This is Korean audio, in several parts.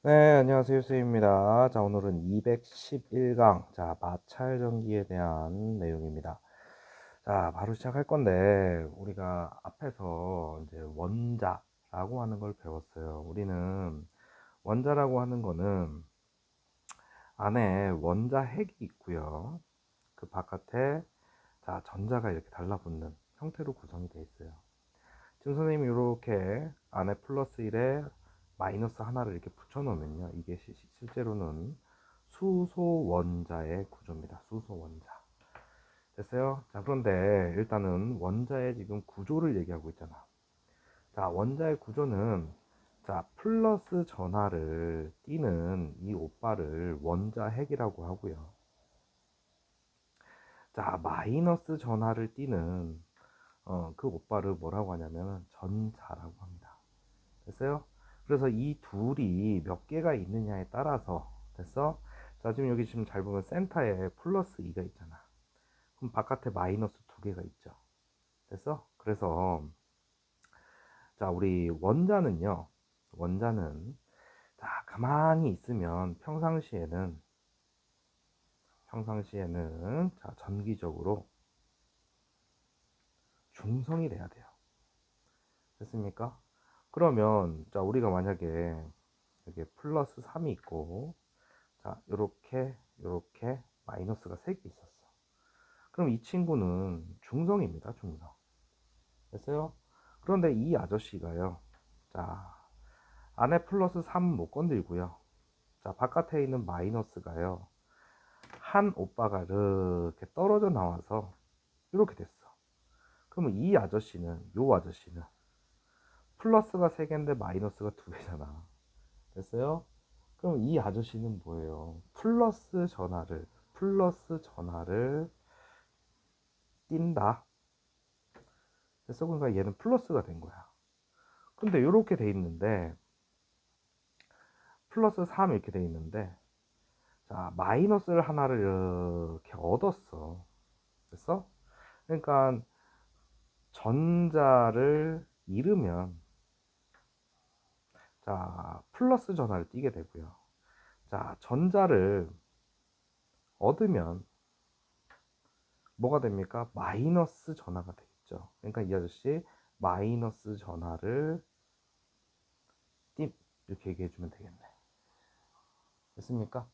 네, 안녕하세요. 수입니다. 자, 오늘은 211강, 자, 마찰 전기에 대한 내용입니다. 자, 바로 시작할 건데, 우리가 앞에서 이제 원자라고 하는 걸 배웠어요. 우리는 원자라고 하는 거는 안에 원자 핵이 있고요. 그 바깥에, 자, 전자가 이렇게 달라붙는 형태로 구성이 되어 있어요. 지금 선생님이 이렇게 안에 플러스 1에 마이너스 하나를 이렇게 붙여 놓으면요, 이게 실제로는 수소 원자의 구조입니다. 수소 원자. 됐어요? 자, 그런데 일단은 원자의 지금 구조를 얘기하고 있잖아. 자, 원자의 구조는, 자, 플러스 전하를 띠는 이 오빠를 원자 핵이라고 하고요. 자, 마이너스 전하를 띠는 그 오빠를 뭐라고 하냐면 전자라고 합니다. 됐어요? 그래서 이 둘이 몇 개가 있느냐에 따라서, 됐어? 자, 지금 여기 지금 잘 보면 센터에 플러스 2가 있잖아. 그럼 바깥에 마이너스 2개가 있죠. 됐어? 그래서 자, 우리 원자는 자, 가만히 있으면 평상시에는 자, 전기적으로 중성이 돼야 돼요. 됐습니까? 그러면 자, 우리가 만약에 여기 플러스 3이 있고, 자, 요렇게 마이너스가 3개 있었어. 그럼 이 친구는 중성입니다, 중성. 됐어요? 그런데 이 아저씨가요, 자, 안에 플러스 3 못 건들고요. 자, 바깥에 있는 마이너스가요, 한 오빠가 이렇게 떨어져 나와서 이렇게 됐어. 그러면 요 아저씨는 플러스가 3개인데 마이너스가 2개잖아. 됐어요? 그럼 이 아저씨는 뭐예요? 플러스 전하를 띈다. 됐어? 그러니까 얘는 플러스가 된 거야. 근데 이렇게 돼 있는데, 플러스 3 이렇게 돼 있는데, 자, 마이너스를 하나를 이렇게 얻었어. 됐어? 그러니까 전자를 잃으면, 자, 플러스 전하를 띄게 되고요. 자, 전자를 얻으면 뭐가 됩니까? 마이너스 전하가 되겠죠. 그러니까 이 아저씨 마이너스 전하를 띠 이렇게 얘기해 주면 되겠네. 됐습니까?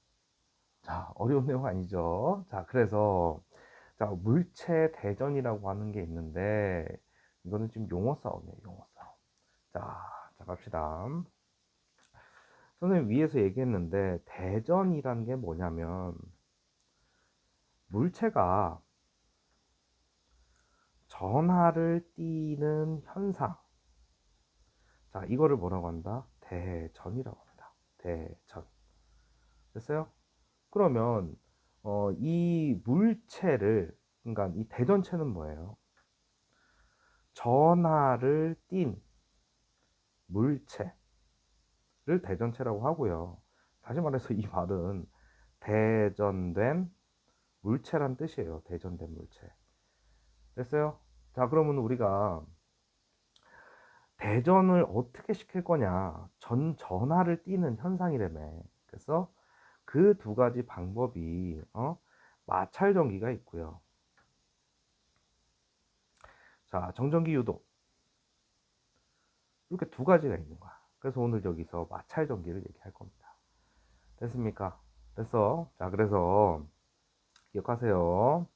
자, 어려운 내용 아니죠? 자, 그래서 자, 물체 대전이라고 하는 게 있는데, 이거는 지금 용어 싸움이에요, 용어 싸움. 자, 갑시다. 선생님 위에서 얘기했는데, 대전이라는 게 뭐냐면, 물체가 전하를 띠는 현상. 자, 이거를 뭐라고 한다? 대전이라고 합니다. 대전. 됐어요? 그러면, 이 물체를, 그러니까 이 대전체는 뭐예요? 전하를 띤 물체를 대전체라고 하고요. 다시 말해서 이 말은 대전된 물체란 뜻이에요. 대전된 물체. 됐어요? 자, 그러면 우리가 대전을 어떻게 시킬 거냐? 전하를 띠는 현상이라며. 그래서 그 두 가지 방법이 마찰 전기가 있고요. 자, 정전기 유도. 이렇게 두 가지가 있는 거야. 그래서 오늘 여기서 마찰 전기를 얘기할 겁니다. 됐습니까? 됐어? 자, 그래서 기억하세요.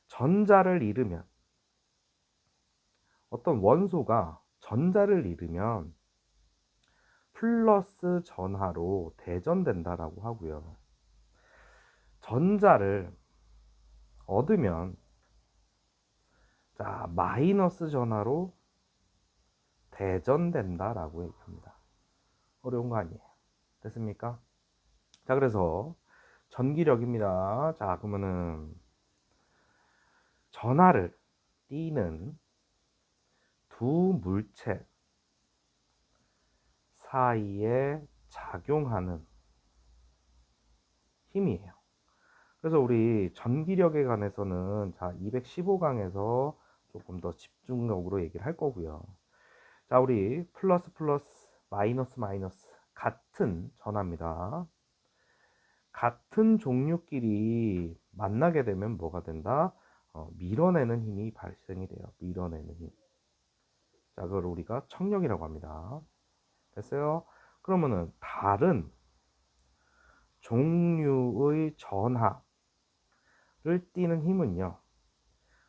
전자를 잃으면, 어떤 원소가 전자를 잃으면 플러스 전하로 대전된다라고 하고요. 전자를 얻으면, 자, 마이너스 전하로 대전된다라고 얘기합니다. 어려운 거 아니에요. 됐습니까? 자, 그래서 전기력입니다. 자, 그러면은 전하를 띠는 두 물체 사이에 작용하는 힘이에요. 그래서 우리 전기력에 관해서는 자, 215강에서 조금 더 집중적으로 얘기를 할 거고요. 자, 우리 플러스 플러스 마이너스 마이너스 같은 전하입니다. 같은 종류끼리 만나게 되면 뭐가 된다? 밀어내는 힘이 발생이 돼요. 밀어내는 힘. 자, 그걸 우리가 청력이라고 합니다. 됐어요? 그러면은 다른 종류의 전하를 띠는 힘은요,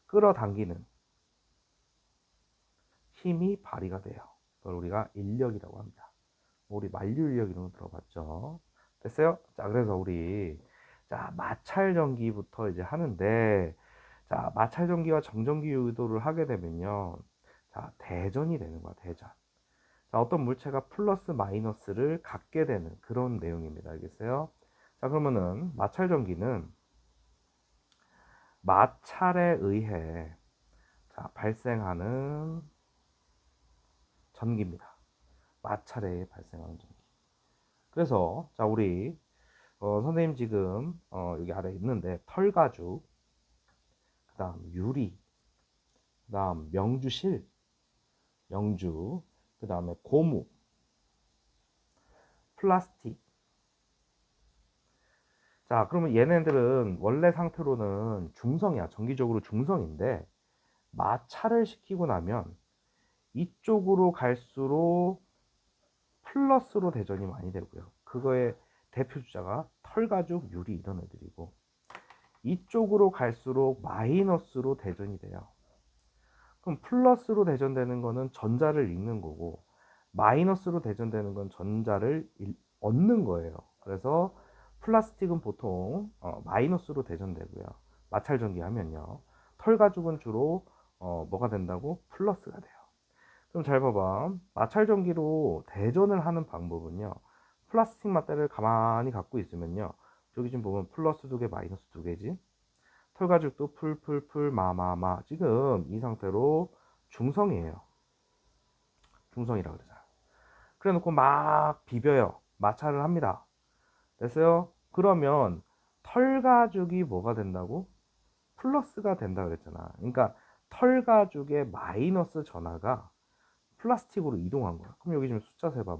끌어당기는 힘이 발휘가 돼요. 그걸 우리가 인력이라고 합니다. 우리 만류인력 이런 거 들어봤죠? 됐어요? 자, 그래서 우리 마찰전기부터 이제 하는데, 자, 마찰전기와 정전기 유도를 하게 되면요, 자, 대전이 되는 거야, 대전. 자, 어떤 물체가 플러스 마이너스를 갖게 되는 그런 내용입니다. 알겠어요? 자, 그러면은 마찰전기는 마찰에 의해 자, 발생하는 전기입니다. 마찰에 의해 발생하는 전기. 그래서 자, 우리 선생님 지금 여기 아래 있는데 털가죽, 그 다음 유리, 그 다음 명주실, 명주, 그 다음에 고무, 플라스틱. 자, 그러면 얘네들은 원래 상태로는 중성이야. 전기적으로 중성인데 마찰을 시키고 나면 이쪽으로 갈수록 플러스로 대전이 많이 되고요. 그거의 대표 주자가 털가죽, 유리 이런 애들이고, 이쪽으로 갈수록 마이너스로 대전이 돼요. 그럼 플러스로 대전되는 거는 전자를 잃는 거고, 마이너스로 대전되는 건 전자를 얻는 거예요. 그래서 플라스틱은 보통 마이너스로 대전되고요. 마찰전기 하면요. 털가죽은 주로 뭐가 된다고? 플러스가 돼요. 그럼 잘 봐봐. 마찰전기로 대전을 하는 방법은요, 플라스틱 맞대를 가만히 갖고 있으면요, 저기 지금 보면 플러스 2개, 마이너스 2개지. 털가죽도 풀풀풀 마마마. 지금 이 상태로 중성이에요. 중성이라고 그러잖아. 그래 놓고 막 비벼요. 마찰을 합니다. 됐어요? 그러면 털가죽이 뭐가 된다고? 플러스가 된다 그랬잖아. 그러니까 털가죽의 마이너스 전하가 플라스틱으로 이동한 거야. 그럼 여기 지금 숫자 세봐.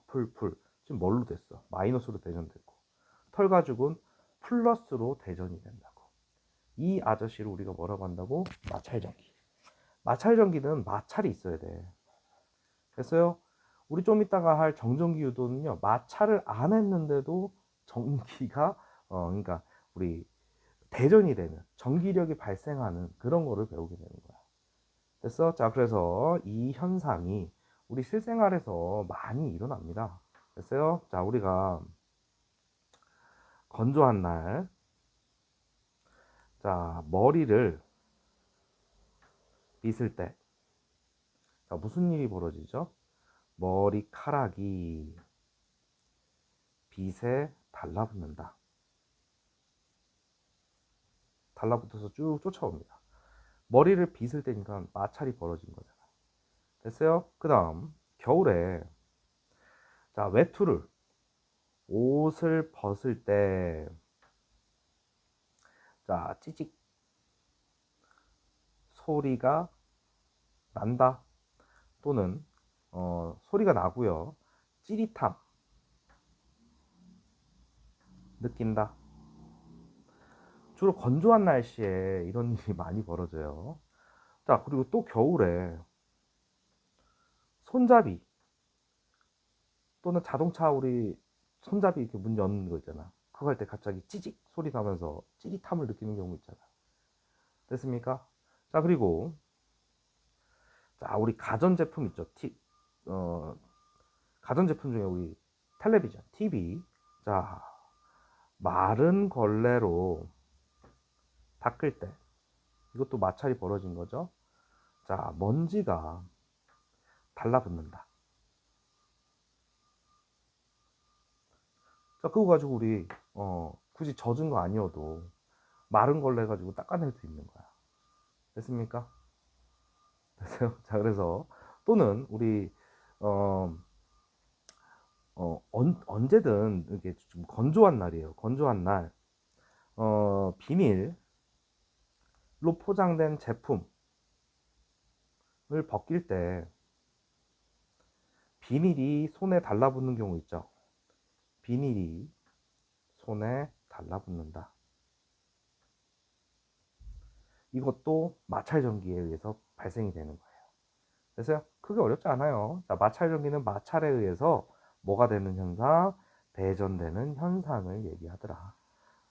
풀풀. 지금 뭘로 됐어? 마이너스로 대전됐고. 털가죽은 플러스로 대전이 된다고. 이 아저씨를 우리가 뭐라고 한다고? 마찰전기. 마찰전기는 마찰이 있어야 돼. 됐어요? 우리 좀 이따가 할 정전기 유도는요, 마찰을 안 했는데도 전기가, 그러니까 우리 대전이 되는, 전기력이 발생하는 그런 거를 배우게 되는 거야. 됐어? 자, 그래서 이 현상이 우리 실생활에서 많이 일어납니다. 됐어요? 자, 우리가 건조한 날, 자, 머리를 빗을 때, 자, 무슨 일이 벌어지죠? 머리카락이 빗에 달라붙는다. 달라붙어서 쭉 쫓아옵니다. 머리를 빗을 때니까 마찰이 벌어진 거잖아. 됐어요? 그 다음, 겨울에, 자, 외투를, 옷을 벗을 때, 자, 찌직 소리가 난다. 또는, 소리가 나고요. 찌릿함, 느낀다. 주로 건조한 날씨에 이런 일이 많이 벌어져요. 자, 그리고 또 겨울에 손잡이 또는 자동차 우리 손잡이 이렇게 문 여는 거 있잖아. 그거 할 때 갑자기 찌직 소리 나면서 찌릿함을 느끼는 경우 있잖아. 됐습니까? 자, 그리고 자, 우리 가전제품 있죠. 가전제품 중에 우리 텔레비전, TV. 자, 마른 걸레로 닦을 때 이것도 마찰이 벌어진 거죠. 자, 먼지가 달라붙는다. 자, 그거 가지고 우리 굳이 젖은 거 아니어도 마른 걸로 해가지고 닦아낼 수 있는 거야. 됐습니까? 됐어요? 자, 그래서 또는 우리 어, 언제든 이렇게 좀 건조한 날이에요. 건조한 날 비닐로 포장된 제품을 벗길 때 비닐이 손에 달라붙는 경우 있죠. 비닐이 손에 달라붙는다. 이것도 마찰 전기에 의해서 발생이 되는 거예요. 그래서 크게 어렵지 않아요. 자, 마찰 전기는 마찰에 의해서 뭐가 되는 현상? 대전되는 현상을 얘기하더라.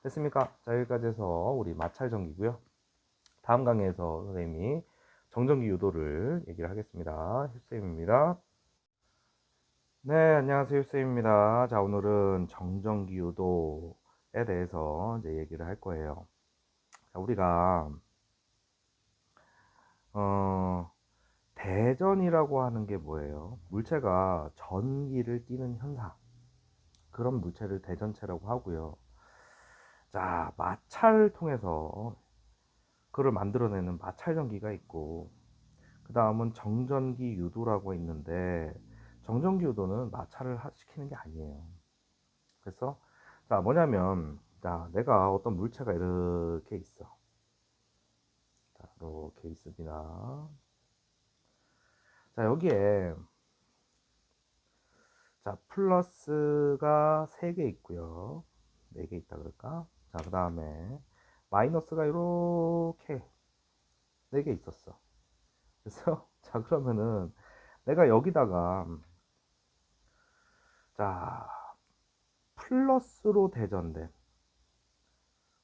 됐습니까? 자, 여기까지 해서 우리 마찰 전기고요. 다음 강의에서 선생님이 정전기 유도를 얘기를 하겠습니다. 휴쌤입니다. 네, 안녕하세요. 휴쌤입니다. 자, 오늘은 정전기 유도에 대해서 이제 얘기를 할 거예요. 자, 우리가 대전이라고 하는 게 뭐예요? 물체가 전기를 띠는 현상. 그런 물체를 대전체라고 하고요. 자, 마찰을 통해서 그걸 만들어내는 마찰 전기가 있고, 그 다음은 정전기 유도라고 있는데, 정전기 유도는 마찰을 시키는 게 아니에요. 그래서, 자, 뭐냐면, 자, 내가 어떤 물체가 이렇게 있어. 자, 이렇게 있습니다. 자, 여기에, 자, 플러스가 3개 있고요. 4개 있다 그럴까? 자, 그 다음에, 마이너스가 이렇게 4개 있었어. 그래서, 자, 그러면은, 내가 여기다가, 자, 플러스로 대전된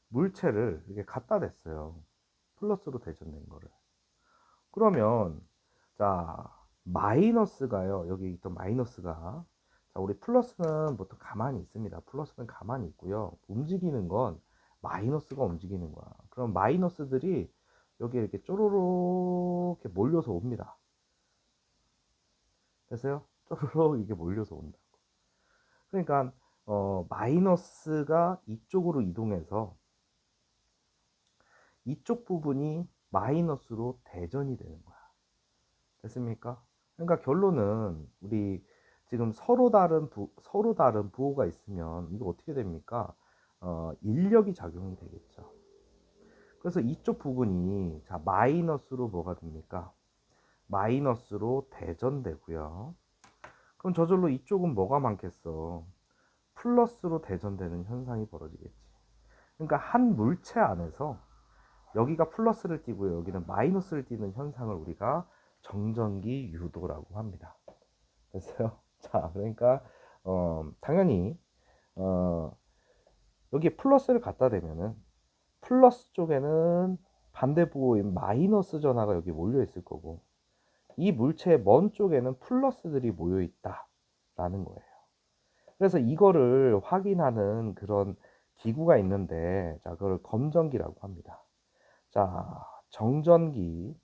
물체를 이렇게 갖다 댔어요. 플러스로 대전된 거를. 그러면, 자, 마이너스가요. 여기 있던 마이너스가. 자, 우리 플러스는 보통 가만히 있습니다. 플러스는 가만히 있고요. 움직이는 건 마이너스가 움직이는 거야. 그럼 마이너스들이 여기 이렇게 쪼로록 이렇게 몰려서 옵니다. 됐어요? 쪼로록 이게 몰려서 온다. 그러니까 마이너스가 이쪽으로 이동해서 이쪽 부분이 마이너스로 대전이 되는 거야. 됐습니까? 그러니까 결론은 우리 지금 서로 다른 부호가 있으면 이거 어떻게 됩니까? 인력이 작용이 되겠죠. 그래서 이쪽 부분이 자 마이너스로 뭐가 됩니까? 마이너스로 대전되고요. 그럼 저절로 이쪽은 뭐가 많겠어? 플러스로 대전되는 현상이 벌어지겠지. 그러니까 한 물체 안에서 여기가 플러스를 띠고요. 여기는 마이너스를 띠는 현상을 우리가 정전기 유도라고 합니다. 됐어요? 자, 그러니까 당연히 여기 플러스를 갖다 대면은 플러스 쪽에는 반대 부호인 마이너스 전하가 여기 몰려 있을 거고 이 물체의 먼 쪽에는 플러스들이 모여 있다라는 거예요. 그래서 이거를 확인하는 그런 기구가 있는데 자, 그걸 검전기라고 합니다. 자, 정전기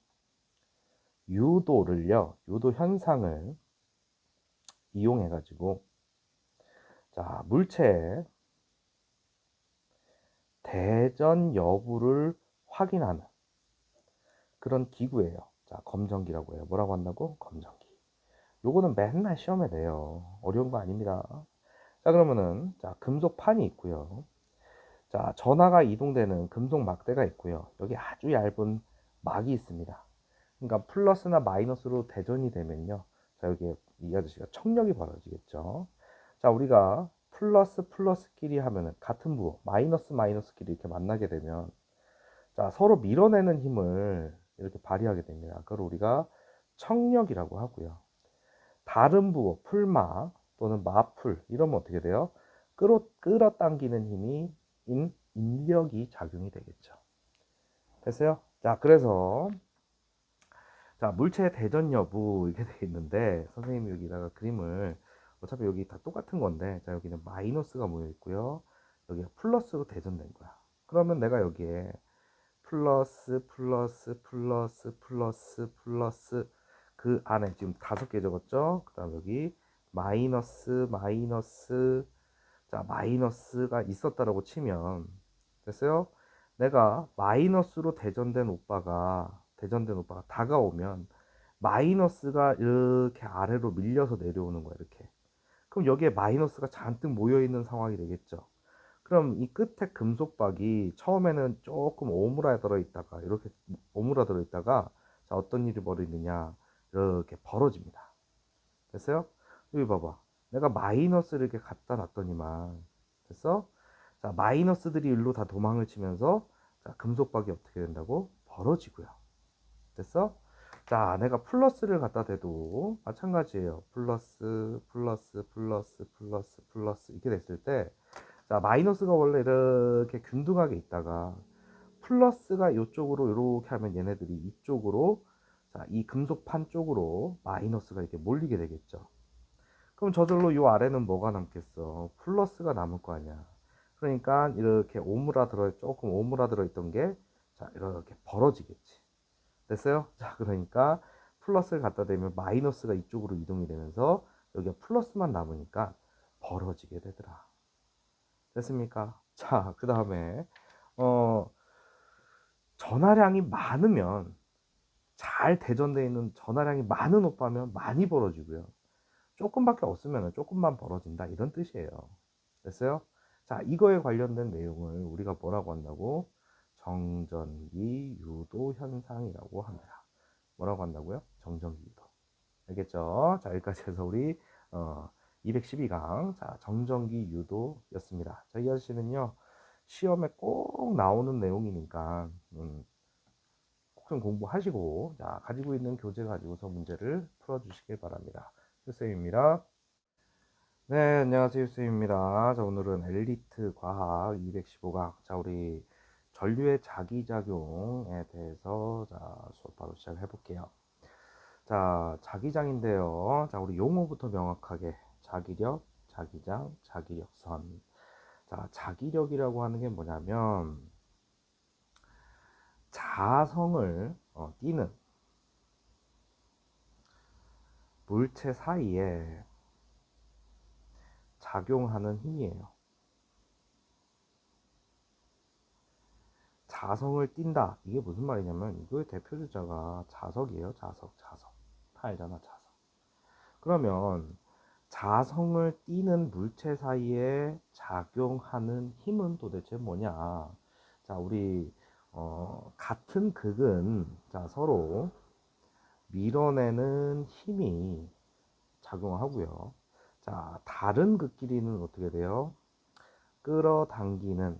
유도를요, 유도 현상을 이용해 가지고 자, 물체의 대전 여부를 확인하는 그런 기구예요. 자, 검전기라고 해요. 뭐라고 한다고? 검전기. 요거는 맨날 시험에 내요. 어려운 거 아닙니다. 자, 그러면은 자, 금속판이 있고요. 자, 전하가 이동되는 금속 막대가 있고요. 여기 아주 얇은 막이 있습니다. 그러니까 플러스나 마이너스로 대전이 되면요. 자, 여기에 이 아저씨가 청력이 벌어지겠죠. 자, 우리가 플러스 플러스끼리 하면은 같은 부호, 마이너스 마이너스끼리 이렇게 만나게 되면 자, 서로 밀어내는 힘을 이렇게 발휘하게 됩니다. 그걸 우리가 청력이라고 하고요. 다른 부호, 풀마 또는 마풀 이러면 어떻게 돼요? 끌어당기는 힘이 인력이 작용이 되겠죠. 됐어요? 자, 그래서 자, 물체의 대전 여부 이렇게 되어 있는데 선생님이 여기다가 그림을 어차피 여기 다 똑같은 건데 자, 여기는 마이너스가 모여 있고요. 여기가 플러스로 대전된 거야. 그러면 내가 여기에 플러스 플러스 플러스 플러스 플러스 그 안에 지금 5개 적었죠. 그 다음 여기 마이너스 마이너스 자 마이너스가 있었다라고 치면 됐어요. 내가 마이너스로 대전된 오빠가 다가오면 마이너스가 이렇게 아래로 밀려서 내려오는 거야. 이렇게 그럼 여기에 마이너스가 잔뜩 모여 있는 상황이 되겠죠. 그럼 이 끝에 금속박이 처음에는 조금 오므라들어 있다가 이렇게 오므라들어 있다가 자 어떤 일이 벌어지느냐 이렇게 벌어집니다. 됐어요? 여기 봐봐. 내가 마이너스를 이렇게 갖다 놨더니만 됐어? 자, 마이너스들이 일로 다 도망을 치면서 자, 금속박이 어떻게 된다고? 벌어지고요. 됐어? 자, 내가 플러스를 갖다 대도 마찬가지예요. 플러스, 플러스, 플러스, 플러스, 플러스 이렇게 됐을 때, 자, 마이너스가 원래 이렇게 균등하게 있다가 플러스가 이쪽으로 이렇게 하면 얘네들이 이쪽으로, 자, 이 금속판 쪽으로 마이너스가 이렇게 몰리게 되겠죠. 그럼 저절로 이 아래는 뭐가 남겠어? 플러스가 남을 거 아니야. 그러니까 이렇게 조금 오므라들어 있던 게, 자, 이렇게 벌어지겠지. 됐어요? 자, 그러니까 플러스를 갖다 대면 마이너스가 이쪽으로 이동이 되면서 여기가 플러스만 남으니까 벌어지게 되더라. 됐습니까? 자, 그 다음에 어, 전하량이 많으면, 잘 대전되어 있는 전하량이 많은 오빠면 많이 벌어지고요. 조금밖에 없으면 조금만 벌어진다 이런 뜻이에요. 됐어요? 자, 이거에 관련된 내용을 우리가 뭐라고 한다고? 정전기 유도 현상이라고 합니다. 뭐라고 한다고요? 정전기 유도. 알겠죠? 자, 여기까지 해서 우리 212강 자, 정전기 유도였습니다. 자, 이 아저씨는요 시험에 꼭 나오는 내용이니까 꼭 좀 공부하시고, 자, 가지고 있는 교재 가지고서 문제를 풀어주시길 바랍니다. 교쌤입니다. 네, 안녕하세요. 교쌤입니다. 자, 오늘은 엘리트 과학 215강. 자, 우리 전류의 자기작용에 대해서 자, 수업 바로 시작해 볼게요. 자, 자기장인데요. 자, 우리 용어부터 명확하게. 자기력, 자기장, 자기력선. 자, 자기력이라고 하는 게 뭐냐면 자성을 띠는 물체 사이에 작용하는 힘이에요. 자성을 띈다. 이게 무슨 말이냐면 이거의 대표 주자가 자석이에요. 자석. 다 알잖아, 자석. 그러면 자성을 띠는 물체 사이에 작용하는 힘은 도대체 뭐냐? 자, 우리 같은 극은 자, 서로 밀어내는 힘이 작용하고요. 자, 다른 극끼리는 어떻게 돼요? 끌어당기는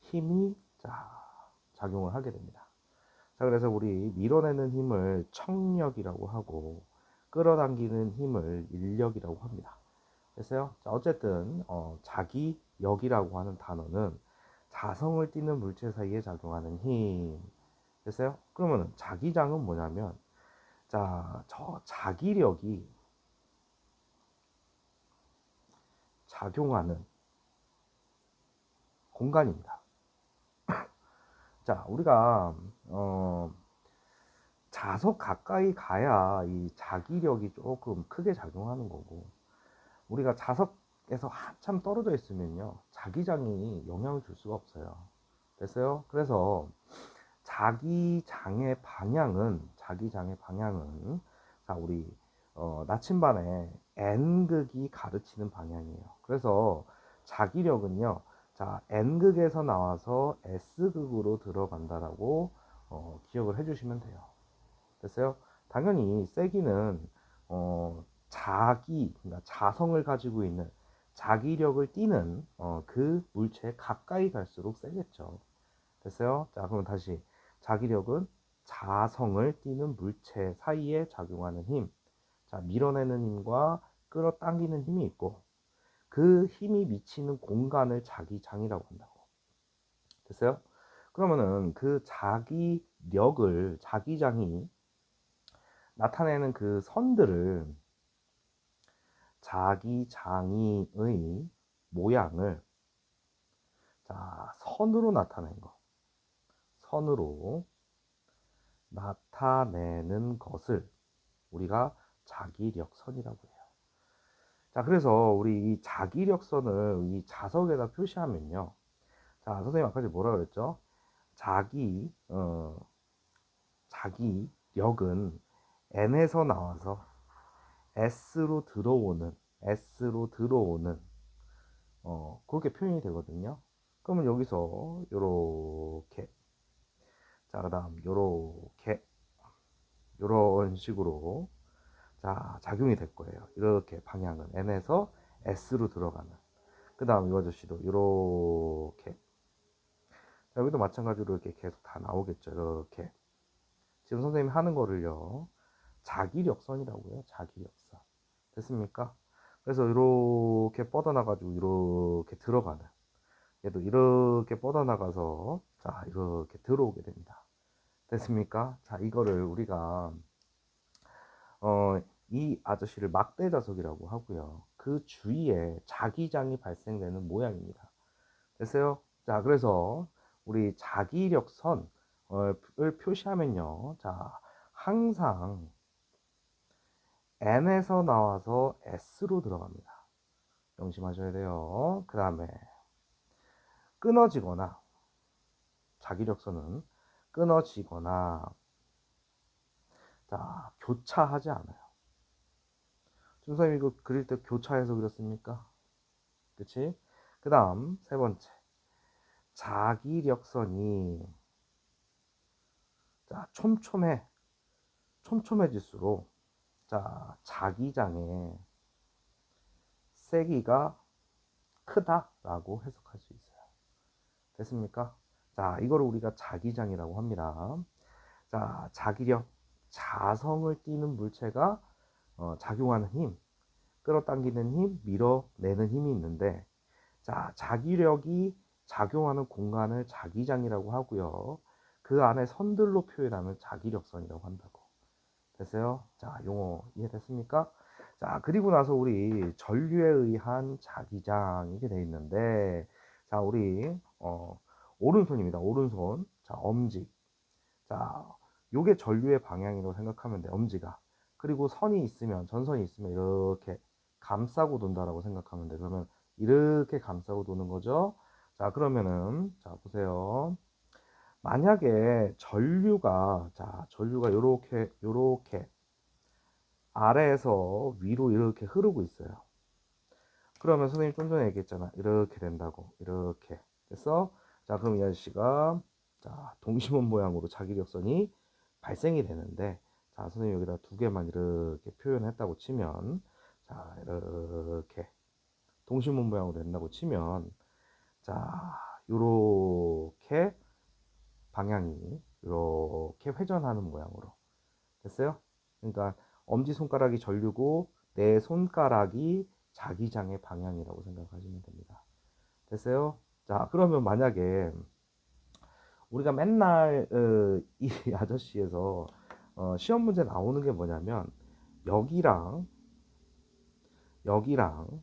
힘이 자, 작용을 하게 됩니다. 자, 그래서 우리 밀어내는 힘을 청력이라고 하고 끌어당기는 힘을 인력이라고 합니다. 됐어요? 자, 어쨌든 자기력이라고 하는 단어는 자성을 띠는 물체 사이에 작용하는 힘. 됐어요? 그러면 자기장은 뭐냐면 자, 저 자기력이 작용하는 공간입니다. 자, 우리가 자석 가까이 가야 이 자기력이 조금 크게 작용하는 거고, 우리가 자석에서 한참 떨어져 있으면요 자기장이 영향을 줄 수가 없어요. 됐어요? 그래서 자기장의 방향은 자, 우리 나침반의 N극이 가르치는 방향이에요. 그래서 자기력은요, 자, N극에서 나와서 S극으로 들어간다라고 기억을 해주시면 돼요. 됐어요? 당연히 세기는 그러니까 자성을 가지고 있는 자기력을 띠는 그 물체에 가까이 갈수록 세겠죠. 됐어요? 자, 그럼 다시 자기력은 자성을 띠는 물체 사이에 작용하는 힘. 자, 밀어내는 힘과 끌어당기는 힘이 있고 그 힘이 미치는 공간을 자기장이라고 한다고. 됐어요? 그러면은 그 자기장이 나타내는 그 선들을 자기장이의 모양을 자, 선으로 나타낸 거. 선으로 나타내는 것을 우리가 자기력선이라고 해요. 자, 그래서 우리 이 자기력선을 이 자석에다 표시하면요. 자, 선생님 아까 전에 뭐라 그랬죠? 자기력은 N에서 나와서 S로 들어오는, 그렇게 표현이 되거든요. 그러면 여기서 요렇게, 자, 그 다음 요렇게, 요런 식으로 자, 작용이 될 거예요. 이렇게 방향은 n에서 s로 들어가는. 그 다음 이 아저씨도 이렇게. 자, 여기도 마찬가지로 이렇게 계속 다 나오겠죠. 이렇게. 지금 선생님이 하는 거를요. 자기력선이라고요. 자기력선. 됐습니까? 그래서 이렇게 뻗어나가지고 이렇게 들어가는. 얘도 이렇게 뻗어나가서 자, 이렇게 들어오게 됩니다. 됐습니까? 자, 이거를 우리가 이 아저씨를 막대자석이라고 하고요. 그 주위에 자기장이 발생되는 모양입니다. 됐어요? 자, 그래서 우리 자기력선을 표시하면요. 자, 항상 n에서 나와서 s로 들어갑니다. 명심하셔야 돼요. 그 다음에 끊어지거나, 자기력선은 끊어지거나, 자, 교차하지 않아요. 선생님 이거 그릴 때 교차해서 그렸습니까? 그치? 그 다음 세 번째, 자기력선이 자 촘촘해질수록 자 자기장의 세기가 크다라고 해석할 수 있어요. 됐습니까? 자, 이거를 우리가 자기장이라고 합니다. 자, 자기력, 자성을 띠는 물체가 작용하는 힘, 끌어당기는 힘, 밀어내는 힘이 있는데, 자, 자기력이 작용하는 공간을 자기장이라고 하고요. 그 안에 선들로 표현하면 자기력선이라고 한다고. 됐어요? 자, 용어 이해됐습니까? 자, 그리고 나서 우리 전류에 의한 자기장 이게 돼 있는데, 자, 우리 오른손입니다. 오른손. 자, 엄지. 자, 요게 전류의 방향이라고 생각하면 돼. 엄지가. 그리고 선이 있으면, 전선이 있으면 이렇게 감싸고 돈다라고 생각하면 돼. 그러면 이렇게 감싸고 도는 거죠. 자, 그러면은 자, 보세요. 만약에 전류가 요렇게 아래에서 위로 이렇게 흐르고 있어요. 그러면 선생님 좀 전에 얘기했잖아. 이렇게 된다고. 이렇게. 됐어? 자, 그럼 이 아저씨가 자, 동심원 모양으로 자기력선이 발생이 되는데, 자, 선생님 여기다 두 개만 이렇게 표현했다고 치면, 자, 이렇게 동심원 모양으로 된다고 치면, 자, 요렇게 방향이 이렇게 회전하는 모양으로. 됐어요? 그러니까 엄지손가락이 전류고 내 손가락이 자기장의 방향이라고 생각하시면 됩니다. 됐어요? 자, 그러면 만약에 우리가 맨날 이 아저씨에서 시험 문제 나오는 게 뭐냐면 여기랑 여기랑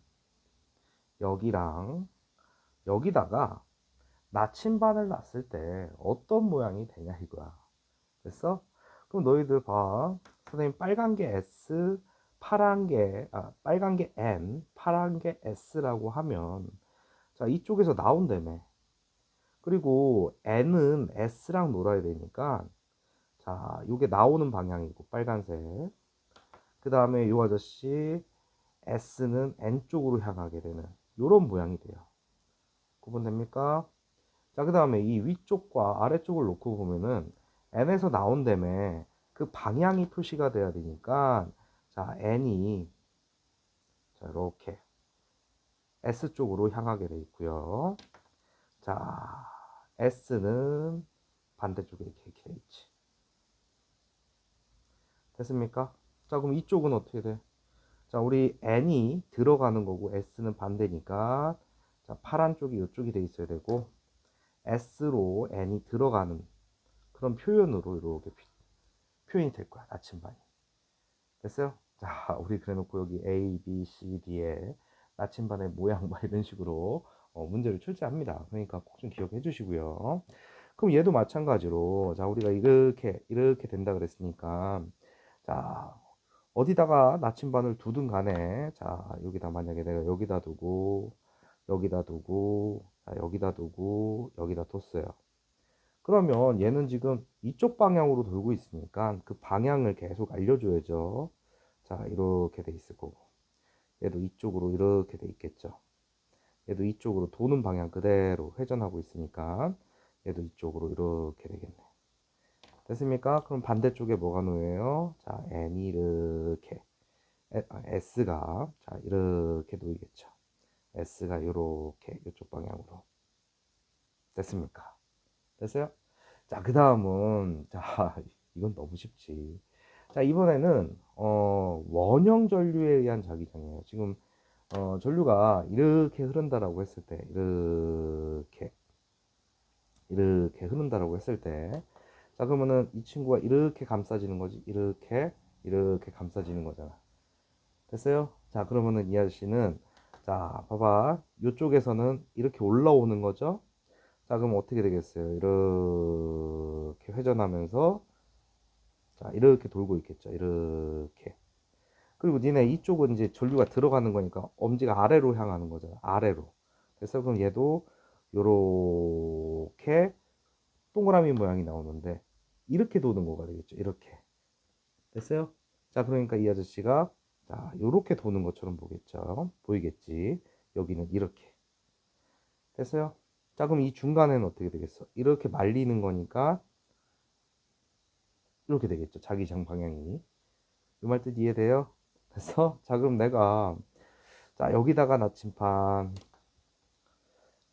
여기랑 여기다가 나침반을 놨을 때 어떤 모양이 되냐 이거야. 됐어? 그럼 너희들 봐. 선생님 빨간 게 S, 빨간 게 N, 파란 게 S라고 하면 자, 이쪽에서 나온다며. 그리고 N은 S랑 놀아야 되니까 자, 요게 나오는 방향이고 빨간색. 그 다음에 요 아저씨 S는 N 쪽으로 향하게 되는 요런 모양이 돼요. 구분됩니까? 자, 그 다음에 이 위쪽과 아래쪽을 놓고 보면은 N에서 나온다며 그 방향이 표시가 돼야 되니까 자, N이 자, 이렇게 S 쪽으로 향하게 돼 있고요. 자, S는 반대쪽에 KH. 됐습니까? 자, 그럼 이쪽은 어떻게 돼? 자, 우리 N이 들어가는 거고 S는 반대니까 자, 파란 쪽이 이쪽이 돼 있어야 되고 S로 N이 들어가는 그런 표현으로 이렇게 표현이 될 거야. 나침반이. 됐어요? 자, 우리 그래놓고 여기 A, B, C, D에 나침반의 모양 막 이런 식으로 문제를 출제합니다. 그러니까 꼭 좀 기억해 주시고요. 그럼 얘도 마찬가지로 자, 우리가 이렇게 된다 그랬으니까 자, 어디다가 나침반을 두든 간에 자, 여기다 만약에 내가 여기다 두고 여기다 두고 자, 여기다 두고 여기다 뒀어요. 그러면 얘는 지금 이쪽 방향으로 돌고 있으니까 그 방향을 계속 알려줘야죠. 자, 이렇게 돼 있을 거고. 얘도 이쪽으로 이렇게 돼 있겠죠. 얘도 이쪽으로 도는 방향 그대로 회전하고 있으니까 얘도 이쪽으로 이렇게 되겠네. 됐습니까? 그럼 반대쪽에 뭐가 놓여요? 자, n이 이렇게. S가 자 이렇게 놓이겠죠. S가 이렇게 이쪽 방향으로 됐습니까? 됐어요? 자, 그 다음은 자 이건 너무 쉽지. 자, 이번에는 원형 전류에 의한 자기장이에요. 지금 전류가 이렇게 흐른다라고 했을 때 이렇게 흐른다라고 했을 때, 자 그러면은 이 친구가 이렇게 감싸지는 거지. 이렇게 감싸지는 거잖아. 됐어요? 자 그러면은 이 아저씨는, 자 봐봐, 이쪽에서는 이렇게 올라오는 거죠. 자 그럼 어떻게 되겠어요? 이렇게 회전하면서 자 이렇게 돌고 있겠죠. 이렇게. 그리고 니네 이쪽은 이제 전류가 들어가는 거니까 엄지가 아래로 향하는 거잖아. 아래로. 그래서 그럼 얘도 요렇게 동그라미 모양이 나오는데 이렇게 도는 거가 되겠죠. 이렇게. 됐어요? 자 그러니까 이 아저씨가 자 요렇게 도는 것처럼 보겠죠. 보이겠지. 여기는 이렇게. 됐어요? 자 그럼 이 중간에는 어떻게 되겠어? 이렇게 말리는 거니까 이렇게 되겠죠. 자기장 방향이. 이 말 뜻 이해돼요? 됐어? 자 그럼 내가 자 여기다가 나침반,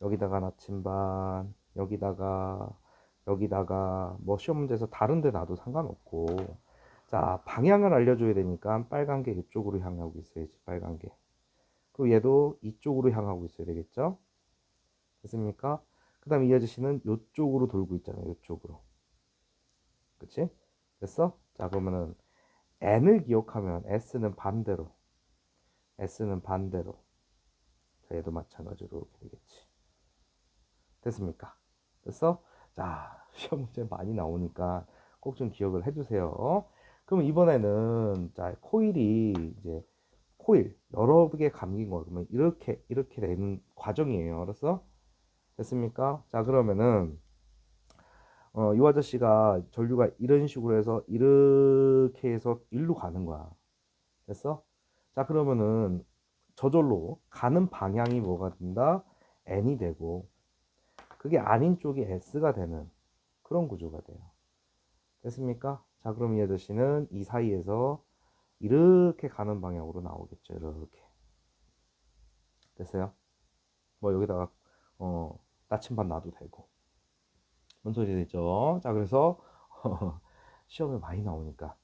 여기다가 나침반, 여기다가 뭐 시험 문제에서 다른 데 놔도 상관없고, 자 방향을 알려줘야 되니까 빨간 게 이쪽으로 향하고 있어야지. 빨간 게. 그리고 얘도 이쪽으로 향하고 있어야 되겠죠. 됐습니까? 그 다음에 이 아저씨는 이쪽으로 돌고 있잖아요. 이쪽으로. 그치? 됐어? 자 그러면은 N을 기억하면 S는 반대로. 자 얘도 마찬가지로 이렇게 되겠지. 됐습니까? 됐어? 자 시험 문제 많이 나오니까 꼭 좀 기억을 해주세요. 그럼 이번에는 자 코일이 이제 코일 여러 개 감긴 거 그러면 이렇게 되는 과정이에요. 알았어? 됐습니까? 자 그러면은 이 아저씨가 전류가 이런 식으로 해서 이렇게 해서 일로 가는 거야. 됐어? 자 그러면은 저절로 가는 방향이 뭐가 된다? N이 되고, 그게 아닌 쪽이 S가 되는 그런 구조가 돼요. 됐습니까? 자 그럼 이 아저씨는 이 사이에서 이렇게 가는 방향으로 나오겠죠. 이렇게. 됐어요? 뭐 여기다가 나침반 놔도 되고. 뭔 소리 되죠? 자 그래서 시험에 많이 나오니까.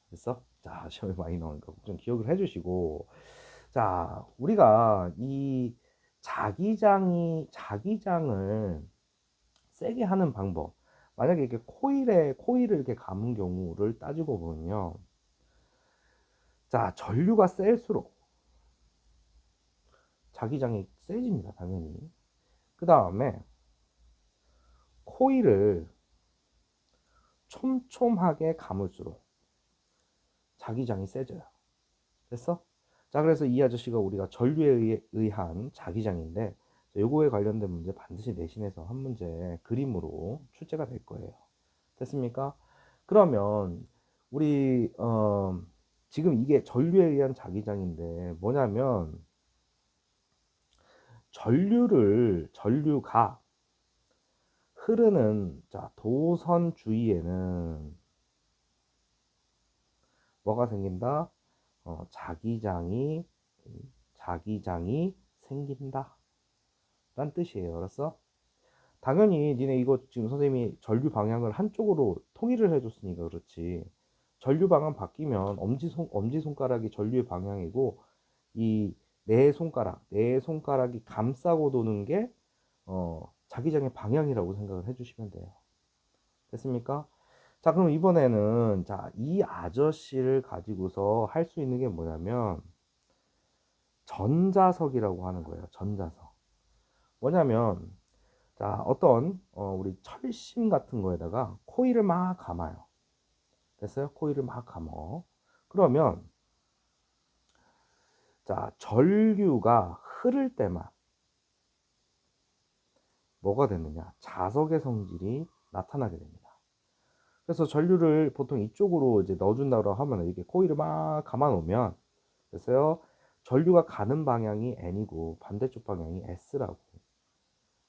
됐어? 자 시험에 많이 나오니까 좀 기억을 해주시고, 자 우리가 이 자기장을 세게 하는 방법, 만약에 이렇게 코일을 이렇게 감은 경우를 따지고 보면요, 자 전류가 셀수록 자기장이 세집니다. 당연히. 그 다음에 코일을 촘촘하게 감을수록 자기장이 세져요. 됐어? 자 그래서 이 아저씨가 우리가 전류에 의한 자기장인데, 요거에 관련된 문제 반드시 내신에서 한 문제 그림으로 출제가 될 거예요. 됐습니까? 그러면 우리 지금 이게 전류에 의한 자기장인데 뭐냐면, 전류가 흐르는 자 도선 주위에는 뭐가 생긴다? 자기장이 생긴다 란 뜻이에요. 알았어? 당연히 니네 이거 지금 선생님이 전류 방향을 한쪽으로 통일을 해줬으니까 그렇지, 전류 방향 바뀌면 엄지손가락이 전류의 방향이고, 이 내 손가락이 감싸고 도는 게 자기장의 방향이라고 생각을 해주시면 돼요. 됐습니까? 자 그럼 이번에는 자 이 아저씨를 가지고서 할 수 있는 게 뭐냐면 전자석이라고 하는 거예요. 전자석. 뭐냐면 자 어떤 우리 철심 같은 거에다가 코일을 막 감아요. 됐어요? 코일을 막 감어. 그러면 자 전류가 흐를 때만 뭐가 되느냐? 자석의 성질이 나타나게 됩니다. 그래서 전류를 보통 이쪽으로 이제 넣어준다고 하면 이렇게 코일을 막 감아 놓으면, 됐어요? 전류가 가는 방향이 N이고 반대쪽 방향이 S라고.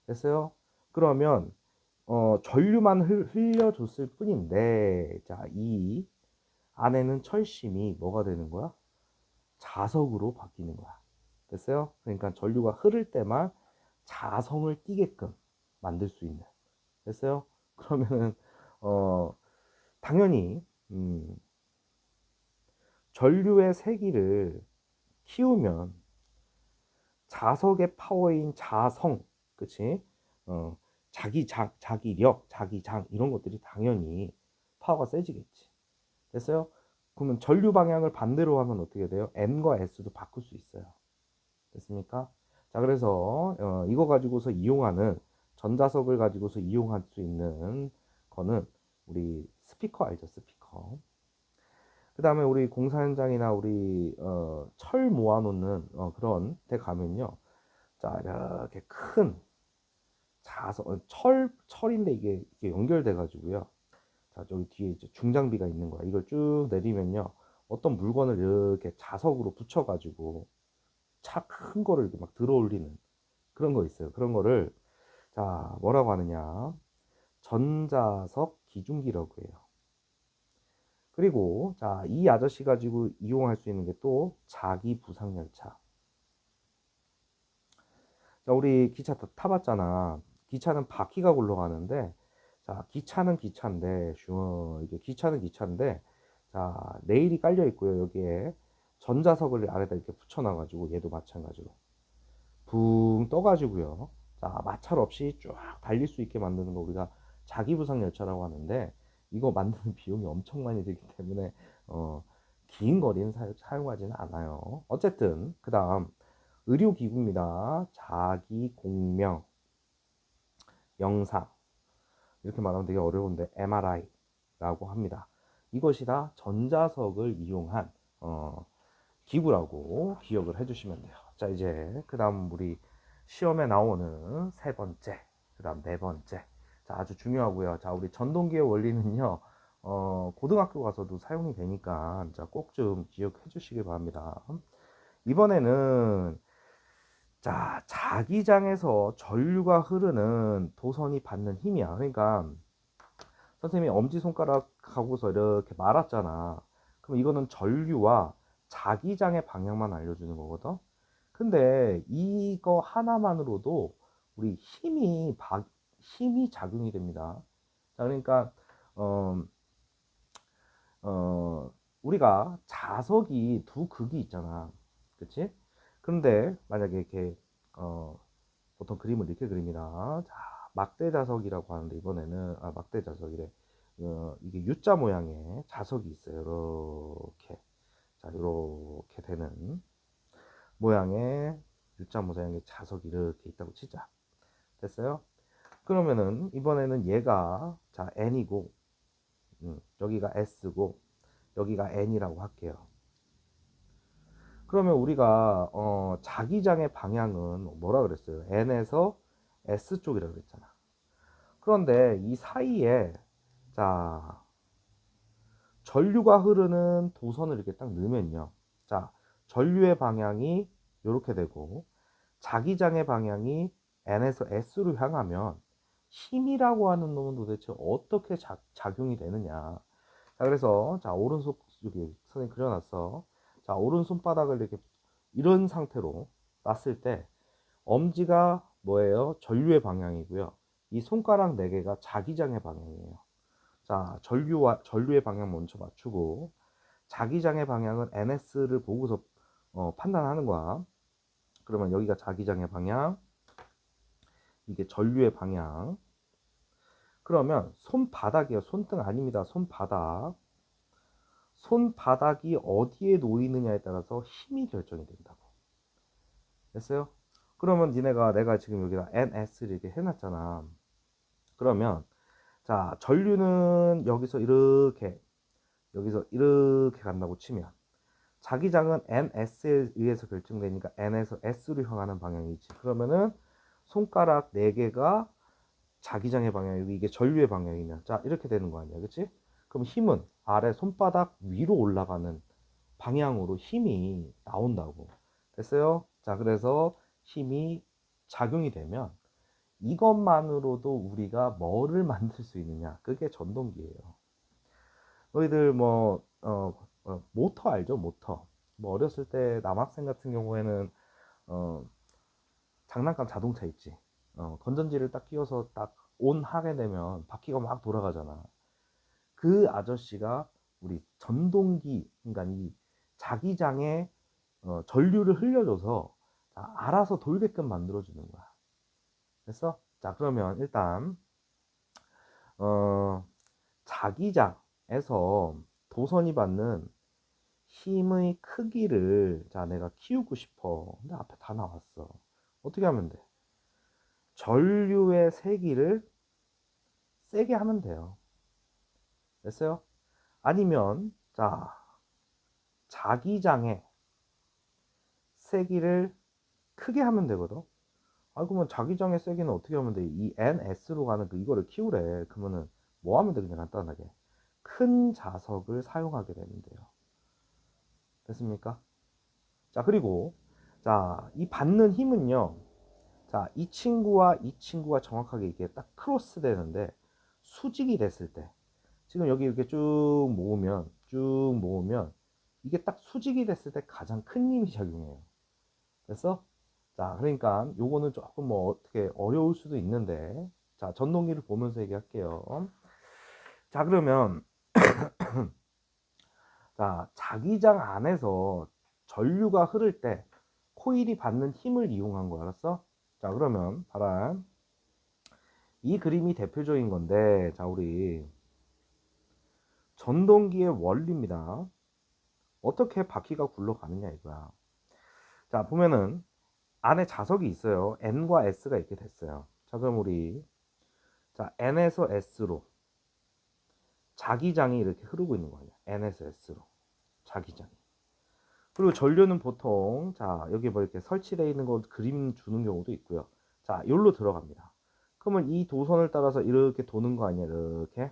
됐어요? 그러면 전류만 흘려줬을 뿐인데, 자 이 안에는 철심이 뭐가 되는 거야? 자석으로 바뀌는 거야. 됐어요? 그러니까 전류가 흐를 때만 자성을 띠게끔 만들 수 있는. 됐어요? 그러면은 당연히 전류의 세기를 키우면 자석의 파워인 자성, 그치? 자기력, 자기장 이런 것들이 당연히 파워가 세지겠지. 됐어요? 그러면 전류 방향을 반대로 하면 어떻게 돼요? N과 S도 바꿀 수 있어요. 됐습니까? 자, 그래서 이거 가지고서 이용하는 전자석을 가지고서 이용할 수 있는 거는 우리 스피커 알죠? 스피커. 그 다음에 우리 공사 현장이나 우리 철 모아놓는 그런 데 가면요. 자, 이렇게 큰 자석, 철인데 이게 연결돼 가지고요. 자, 저기 뒤에 이제 중장비가 있는 거야. 이걸 쭉 내리면요. 어떤 물건을 이렇게 자석으로 붙여가지고 차 큰 거를 이렇게 막 들어 올리는 그런 거 있어요. 그런 거를 자, 뭐라고 하느냐. 전자석 기중기라고 해요. 그리고 자, 이 아저씨 가지고 이용할 수 있는 게 또 자기 부상 열차. 자, 우리 기차 타봤잖아. 기차는 바퀴가 굴러가는데, 자, 기차는 기차인데, 이게 기차는 기차인데, 자, 레일이 깔려 있고요. 여기에 전자석을 아래다 이렇게 붙여놔가지고, 얘도 마찬가지로 붕 떠가지고요. 자, 마찰 없이 쫙 달릴 수 있게 만드는 거 우리가 자기부상 열차라고 하는데, 이거 만드는 비용이 엄청 많이 들기 때문에, 긴 거리는 사용하지는 않아요. 어쨌든, 그 다음, 의료기구입니다. 자기 공명, 영상 이렇게 말하면 되게 어려운데 MRI라고 합니다. 이것이 다 전자석을 이용한 기구라고 기억을 해주시면 돼요. 자, 이제 그 다음 우리 시험에 나오는 세 번째, 그 다음 네 번째. 자, 아주 중요하고요. 자, 우리 전동기의 원리는요. 고등학교 가서도 사용이 되니까 꼭 좀 기억해 주시기 바랍니다. 이번에는 자, 자기장에서 전류가 흐르는 도선이 받는 힘이야. 그러니까 선생님이 엄지손가락하고서 이렇게 말았잖아. 그럼 이거는 전류와 자기장의 방향만 알려주는 거거든. 근데 이거 하나만으로도 우리 힘이 작용이 됩니다. 자, 그러니까 어, 우리가 자석이 두 극이 있잖아. 그치? 그런데 만약에 이렇게 보통 그림을 이렇게 그립니다. 자, 막대 자석이라고 하는데 이번에는 막대 자석이래. 이게 U자 모양의 자석이 있어요. 이렇게. 자, 이렇게 되는 모양의 U자 모양의 자석이 이렇게 있다고 치자. 됐어요? 그러면은 이번에는 얘가 자 N이고 여기가 S고 여기가 N이라고 할게요. 그러면 우리가 자기장의 방향은 뭐라 그랬어요? N에서 S 쪽이라고 그랬잖아. 그런데 이 사이에 자 전류가 흐르는 도선을 이렇게 딱 넣으면요. 자, 전류의 방향이 이렇게 되고 자기장의 방향이 N에서 S로 향하면 힘이라고 하는 놈은 도대체 어떻게 작용이 되느냐. 자, 그래서 자, 오른손 여기 선생님 그려놨어. 자, 오른손바닥을 이렇게 이런 상태로 놨을 때 엄지가 뭐예요? 전류의 방향이고요. 이 손가락 4개가 자기장의 방향이에요. 자, 전류의 방향 먼저 맞추고 자기장의 방향은 NS를 보고서 판단하는 거야. 그러면 여기가 자기장의 방향, 이게 전류의 방향. 그러면 손바닥이에요. 손등 아닙니다. 손바닥. 손바닥이 어디에 놓이느냐에 따라서 힘이 결정이 된다고. 됐어요? 그러면 내가 지금 여기다 NS를 이렇게 해놨잖아. 그러면 자, 전류는 여기서 이렇게 간다고 치면 자기장은 NS에 의해서 결정되니까 N에서 S로 향하는 방향이지. 그러면은 손가락 4개가 자기장의 방향이고 이게 전류의 방향이면 자, 이렇게 되는 거 아니야. 그치? 그럼 힘은 아래 손바닥 위로 올라가는 방향으로 힘이 나온다고. 됐어요? 자, 그래서 힘이 작용이 되면 이것만으로도 우리가 뭐를 만들 수 있느냐? 그게 전동기예요. 너희들 모터 알죠? 모터. 뭐 어렸을 때 남학생 같은 경우에는 어, 장난감 자동차 있지. 건전지를 딱 끼워서 딱 온 하게 되면 바퀴가 막 돌아가잖아. 그 아저씨가 우리 전동기, 그러니까 이 자기장에 전류를 흘려줘서 알아서 돌게끔 만들어주는 거야. 됐어? 자, 그러면 일단 어, 자기장에서 도선이 받는 힘의 크기를 자 내가 키우고 싶어. 근데 앞에 다 나왔어. 어떻게 하면 돼? 전류의 세기를 세게 하면 돼요. 됐어요? 아니면 자 자기장의 세기를 크게 하면 되거든. 아 그러면 자기장의 세기는 어떻게 하면 돼? 이 NS로 가는 그 이거를 키우래. 그러면은 뭐 하면 돼? 그냥 간단하게 큰 자석을 사용하게 되면 돼요. 됐습니까? 자 그리고 자 이 받는 힘은요. 자 이 친구와 이 친구가 정확하게 이게 딱 크로스 되는데 수직이 됐을 때 지금 여기 이렇게 쭉 모으면 이게 딱 수직이 됐을 때 가장 큰 힘이 작용해요. 됐어? 자, 그러니까 요거는 조금 뭐 어떻게 어려울 수도 있는데 자, 전동기를 보면서 얘기할게요. 자, 그러면 자, 자기장 안에서 전류가 흐를 때 코일이 받는 힘을 이용한 거 알았어? 자, 그러면 봐라. 이 그림이 대표적인 건데 자, 우리 전동기의 원리입니다. 어떻게 바퀴가 굴러가느냐 이거야. 자, 보면은 안에 자석이 있어요. N과 S가 이렇게 됐어요. 자, 그럼 우리 자, N에서 S로 자기장이 이렇게 흐르고 있는 거 아니야. N에서 S로 자기장이. 그리고 전류는 보통 자, 여기 뭐 이렇게 설치되어 있는 거 그림 주는 경우도 있고요. 자, 여기로 들어갑니다. 그러면 이 도선을 따라서 이렇게 도는 거 아니야. 이렇게.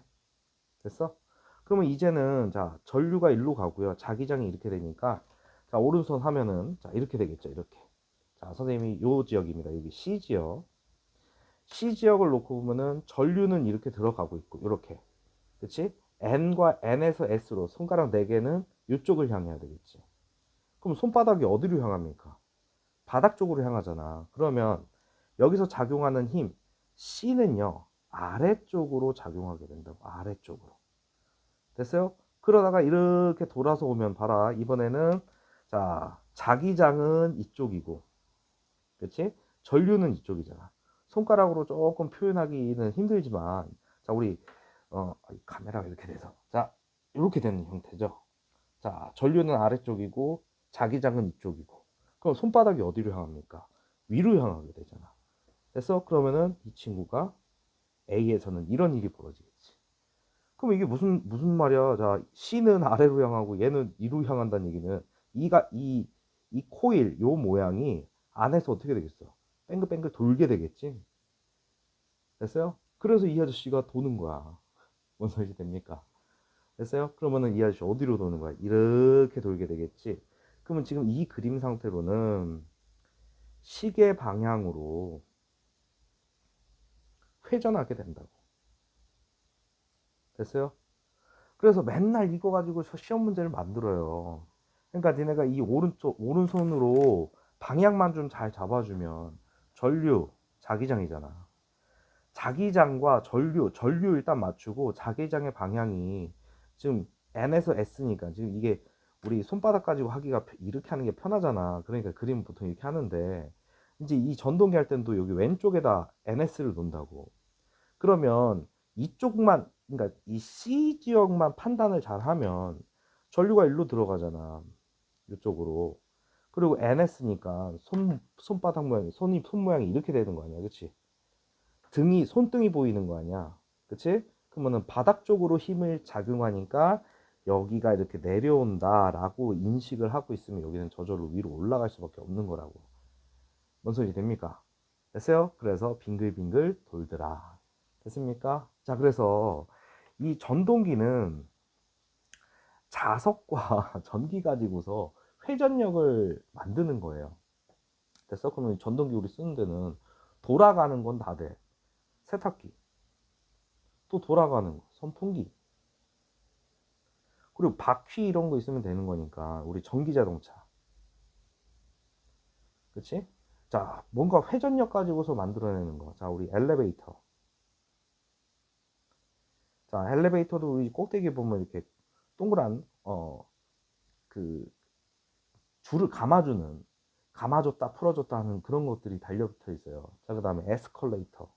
됐어? 그러면 이제는 자, 전류가 일로 가고요. 자기장이 이렇게 되니까 자, 오른손 하면은 자, 이렇게 되겠죠. 이렇게. 자, 선생님이 요 지역입니다. 여기 C 지역. C 지역을 놓고 보면은 전류는 이렇게 들어가고 있고, 이렇게. 그치? N과 N에서 S로 손가락 4개는 이쪽을 향해야 되겠지. 그럼 손바닥이 어디로 향합니까? 바닥 쪽으로 향하잖아. 그러면 여기서 작용하는 힘, C는요, 아래쪽으로 작용하게 된다고. 아래쪽으로. 됐어요? 그러다가 이렇게 돌아서 오면 봐라. 이번에는 자, 자기장은 이쪽이고, 그치? 전류는 이쪽이잖아. 손가락으로 조금 표현하기는 힘들지만, 자, 우리, 카메라가 이렇게 돼서. 자, 이렇게 되는 형태죠. 자, 전류는 아래쪽이고, 자기장은 이쪽이고. 그럼 손바닥이 어디로 향합니까? 위로 향하게 되잖아. 됐어? 그러면은 이 친구가 A에서는 이런 일이 벌어지겠지. 그럼 이게 무슨 말이야? 자, C는 아래로 향하고 얘는 위로 향한다는 얘기는 이 코일 요 모양이 안에서 어떻게 되겠어? 뱅글뱅글 돌게 되겠지. 됐어요? 그래서 이 아저씨가 도는 거야. 뭔 소리 됩니까? 됐어요? 그러면은 이 아저씨 어디로 도는 거야? 이렇게 돌게 되겠지. 그러면 지금 이 그림 상태로는 시계 방향으로 회전하게 된다고. 됐어요? 그래서 맨날 이거 가지고 시험 문제를 만들어요. 그러니까 니네가 이 오른손으로 방향만 좀 잘 잡아주면 전류, 자기장이잖아. 자기장과 전류 일단 맞추고 자기장의 방향이 지금 N에서 S니까 지금 이게 우리 손바닥 가지고 하기가 이렇게 하는 게 편하잖아. 그러니까 그림은 보통 이렇게 하는데 이제 이 전동기 할 때는 또 여기 왼쪽에다 NS를 놓는다고. 그러면 이쪽만 그러니까 이 C 지역만 판단을 잘 하면 전류가 일로 들어가잖아. 이쪽으로. 그리고 NS니까 손바닥 모양이 손 모양이 이렇게 되는 거 아니야. 그치? 손등이 보이는 거 아니야. 그치? 그러면은 바닥 쪽으로 힘을 작용하니까 여기가 이렇게 내려온다 라고 인식을 하고 있으면 여기는 저절로 위로 올라갈 수밖에 없는 거라고. 뭔 소리 됩니까? 됐어요? 그래서 빙글빙글 돌더라. 됐습니까? 자, 그래서 이 전동기는 자석과 전기 가지고서 회전력을 만드는 거예요. 됐어? 그러면 전동기 우리 쓰는 데는 돌아가는 건 다 돼. 세탁기, 또 돌아가는 거, 선풍기. 그리고 바퀴 이런 거 있으면 되는 거니까 우리 전기 자동차. 그치? 자, 뭔가 회전력 가지고서 만들어내는 거. 자, 우리 엘리베이터. 자, 엘리베이터도 우리 꼭대기 보면 이렇게 동그란 그 줄을 감아줬다 풀어줬다 하는 그런 것들이 달려붙어 있어요. 자, 그 다음에 에스컬레이터.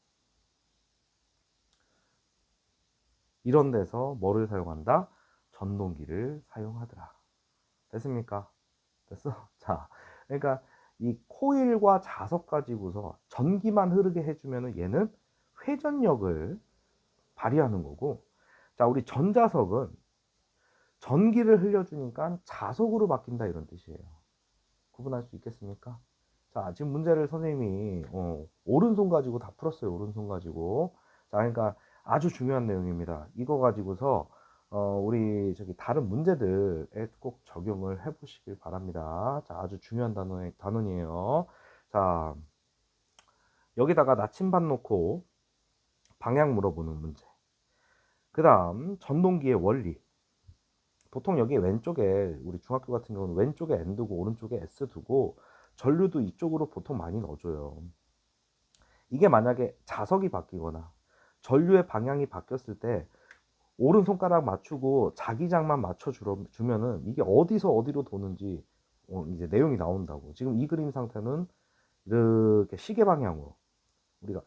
이런 데서 뭐를 사용한다? 전동기를 사용하더라. 됐습니까? 됐어? 자, 그러니까 이 코일과 자석 가지고서 전기만 흐르게 해주면은 얘는 회전력을 발휘하는 거고, 자, 우리 전자석은 전기를 흘려주니까 자석으로 바뀐다 이런 뜻이에요. 구분할 수 있겠습니까? 자, 지금 문제를 선생님이 오른손 가지고 다 풀었어요. 오른손 가지고. 자, 그러니까 아주 중요한 내용입니다. 이거 가지고서 우리 저기 다른 문제들에 꼭 적용을 해 보시길 바랍니다. 자, 아주 중요한 단원이에요. 자, 여기다가 나침반 놓고 방향 물어보는 문제. 그 다음 전동기의 원리. 보통 여기 왼쪽에 우리 중학교 같은 경우는 왼쪽에 N 두고 오른쪽에 S 두고 전류도 이쪽으로 보통 많이 넣어줘요. 이게 만약에 자석이 바뀌거나 전류의 방향이 바뀌었을 때 오른손가락 맞추고 자기장만 맞춰주면은 이게 어디서 어디로 도는지 이제 내용이 나온다고. 지금 이 그림 상태는 이렇게 시계 방향으로 우리가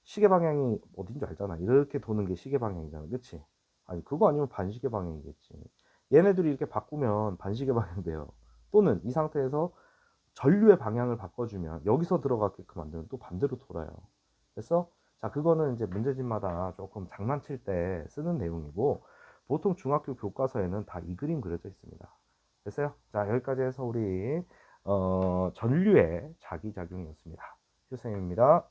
시계 방향이 어딘지 알잖아. 이렇게 도는 게 시계 방향이잖아. 그치? 아니 그거 아니면 반시계 방향이겠지. 얘네들이 이렇게 바꾸면 반시계 방향 돼요. 또는 이 상태에서 전류의 방향을 바꿔주면 여기서 들어가게끔 만들면 또 반대로 돌아요. 그래서 자, 그거는 이제 문제집마다 조금 장난칠 때 쓰는 내용이고 보통 중학교 교과서에는 다 이 그림 그려져 있습니다. 됐어요? 자, 여기까지 해서 우리 전류의 자기작용이었습니다. 교수님입니다.